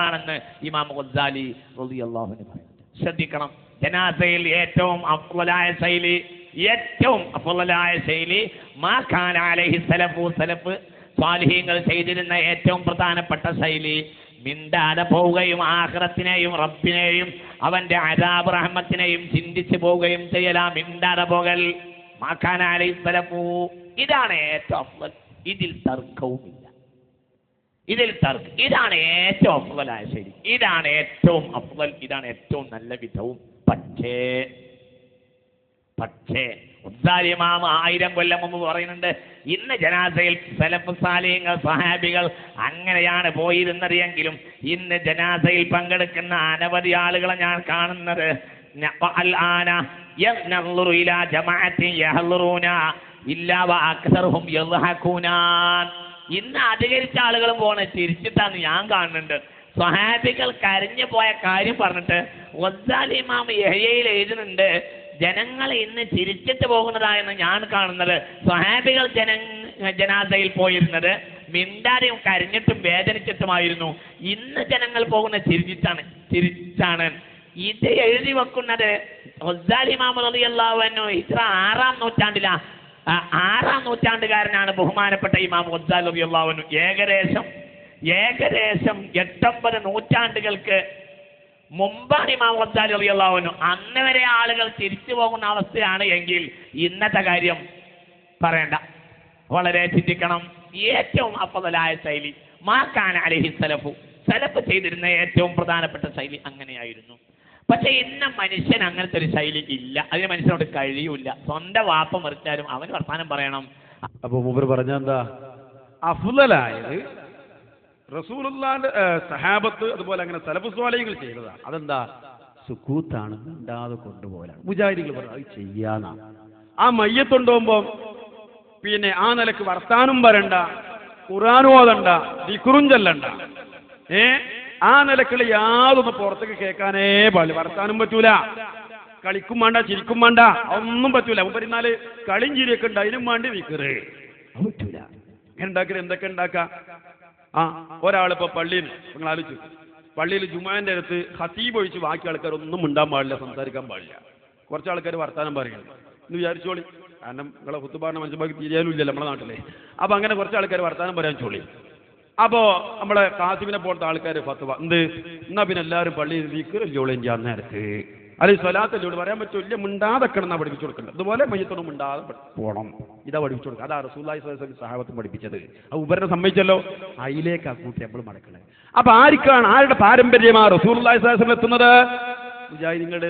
ആണെന്ന് ഇമാം ഗസാലി റളിയല്ലാഹു അൻഹു പറയുന്നു. ശ്രദ്ധിക്കണം, ജനാസയിൽ ഏറ്റവും അഫ്ളലായ ശൈലി മാ കാന അലൈഹി സലഫ് സ്വാലിഹീങ്ങൾ ചെയ്തിരുന്ന ഏറ്റവും പ്രധാനപ്പെട്ട ശൈലി മിണ്ടാതെ പോവുകയും ആഖിറത്തിനെയും റബ്ബിനെയും അവന്റെ അദാബ് റഹ്മത്തിനെയും ചിന്തിച്ചു പോവുകയും ചെയ്യലാ. മിണ്ടാതെ പോകൽ മാ കാന അലൈഹി സലഫ്, ഇതാണ് ഏറ്റവും അഫ്ളൽ. ഇതിൽ തർക്കവുമില്ല. ഇതാണ് ഏറ്റവും അഫ്ളലായ ശൈലി, ഇതാണ് ഏറ്റവും അഫ്ളൽ, ഇതാണ് ഏറ്റവും നല്ല വിധവും. പക്ഷേ ഇമാം 1000 കൊല്ലം മുമ്പ് പറയുന്നുണ്ട്, ഇന്ന് ജനാസയിൽ സലഫ് സാലിഹീങ്ങൾ സ്വഹാബികൾ അങ്ങനെയാണ് പോയിരുന്നത് എങ്കിലും ഇന്ന് ജനാസയിൽ പങ്കെടുക്കുന്ന അനവധി ആളുകളെ ഞാൻ കാണുന്നത് ഇന്ന് അധികരിച്ച ആളുകളും പോണ തിരിച്ചിട്ടാണ് ഞാൻ കാണുന്നുണ്ട്. സ്വഹാബികൾ കരഞ്ഞു പോയ കാര്യം പറഞ്ഞിട്ട് ഗസാലി ഇമാം യഹ്യയിൽ എഴുതുന്നുണ്ട്, ജനങ്ങൾ ഇന്ന് ചിരിച്ചിട്ട് പോകുന്നതായെന്ന് ഞാൻ കാണുന്നത്. സ്വഹാബികൾ ജനാസയിൽ പോയിരുന്നത് മിണ്ടാതെയും കരഞ്ഞിട്ടും വേദനിച്ചിട്ടുമായിരുന്നു. ഇന്ന് ജനങ്ങൾ പോകുന്ന ചിരിച്ചാണ്. ഇത് എഴുതി വെക്കുന്നത് ഗസാലി ഇമാം റളിയല്ലാഹു അൻഹു ഹിജ്റ 6-ാം നൂറ്റാണ്ടിലാ. 6-ാം നൂറ്റാണ്ടുകാരനാണ് ബഹുമാനപ്പെട്ട ഇമാം ഗസാലി റളിയല്ലാഹു അൻഹു. ഏകദേശം 8-9 നൂറ്റാണ്ടുകൾക്ക് മുമ്പാണ് ഇമാം ഗസാലി റളിയല്ലാഹു അൻഹു. അന്ന് വരെ ആളുകൾ തിരിച്ചു പോകുന്ന അവസ്ഥയാണ് എങ്കിൽ ഇന്നത്തെ കാര്യം പറയണ്ട. വളരെ ചിന്തിക്കണം. ഏറ്റവും അഫ്ളലായ ശൈലി മാ കാന അലൈഹി സലഫ് ചെയ്തിരുന്ന ഏറ്റവും പ്രധാനപ്പെട്ട ശൈലി അങ്ങനെയായിരുന്നു. പക്ഷെ ഇന്ന് മനുഷ്യൻ അങ്ങനത്തെ ഒരു ശൈലി ഇല്ല. അതിന് മനുഷ്യനോട് കഴിയൂല. സ്വന്തം വാപ്പ മറിച്ചാലും അവന് വർത്താനം പറയണം. അപ്പൊ മൂപ്പർ പറഞ്ഞ എന്താ അഫ്ളലായത് റസൂലുള്ളാഹിന്റെ സഹാബത്ത് അതുപോലെ അങ്ങനെ സലഫ് സ്വാലിഹീങ്ങൾ ചെയ്തതാണ്. അതെന്താ? സുക്കൂത്താണ്, മിണ്ടാതെ കൊണ്ടുപോകലാണ്. മുജാഹിദുകൾ പറഞ്ഞു അത് ചെയ്യാനാ. ആ മയ്യത്തുണ്ടാവുമ്പോ പിന്നെ ആ നിലക്ക് വർത്താനം വരണ്ട, ഖുർആൻ ഓതണ്ട, ദിക്റും ചൊല്ലണ്ട. ആ നിലക്കുള്ള യാതൊന്നും പുറത്തേക്ക് കേൾക്കാനേ പാടില്ല. വർത്താനം പറ്റൂല, കളിക്കും വേണ്ട, ചിരിക്കും വേണ്ട, ഒന്നും പറ്റൂല. മുപ്പത്തിനാല് കളിയും ചിരിയൊക്കെ ഉണ്ട്, അതിനും വേണ്ടി ദിക്റ് അത് പറ്റൂല. ഇങ്ങനെ ഉണ്ടാക്കല് എന്തൊക്കെ ഉണ്ടാക്കാം. ഒരാളിപ്പോ പള്ളിയിൽ നിങ്ങൾ ആലോചിച്ചു, പള്ളിയിൽ ജുമാന്റെ അടുത്ത് ഖതീബ് ഒഴിച്ച് ബാക്കി ആൾക്കാരൊന്നും മിണ്ടാൻ പാടില്ല, സംസാരിക്കാൻ പാടില്ല. കുറച്ച് ആൾക്കാർ വർത്താനം പറയുന്നത് എന്ന് വിചാരിച്ചോളി. കാരണം നിങ്ങളെ കുത്തുപാടിനെ മനസ്സിലാക്കി തിരിയാനും ഇല്ലല്ലോ നമ്മുടെ നാട്ടിലെ. അപ്പൊ അങ്ങനെ കുറച്ച് ആൾക്കാർ വർത്താനം പറയാൻ ചോളി. അപ്പോ നമ്മളെ കാസിമിനെ പോലത്തെ ആൾക്കാർ ഫത്വ എന്നാ പിന്നെ എല്ലാവരും പള്ളിയിൽ ദിക്റല്ലോളി നേരത്ത് അല്ലെങ്കിൽ സ്വലാത്തല്ലോട് പറയാൻ പറ്റില്ല, മിണ്ടാതെക്കണം പഠിപ്പിച്ചു കൊടുക്കേണ്ടത്. അതുപോലെ മയ്യത്തോട് മിണ്ടാതെ പോകണം, ഇതാ പഠിപ്പിച്ചു കൊടുക്കുക. അതാ റസൂലുള്ളാഹി സ്വല്ലല്ലാഹു അലൈഹി വസല്ലം സഹാബത്തും പഠിപ്പിച്ചത്. അത് ഉപരനെ സമ്മതിച്ചല്ലോ. അതിലേക്ക് ആ കൂട്ടി നമ്മൾ മടക്കണേ. അപ്പൊ ആർക്കാണ്, ആരുടെ പാരമ്പര്യമാണ് റസൂലുള്ളാഹി സ്വല്ലല്ലാഹു അലൈഹി വസല്ലം എത്തുന്നത്? മുജാഹിദീങ്ങളുടെ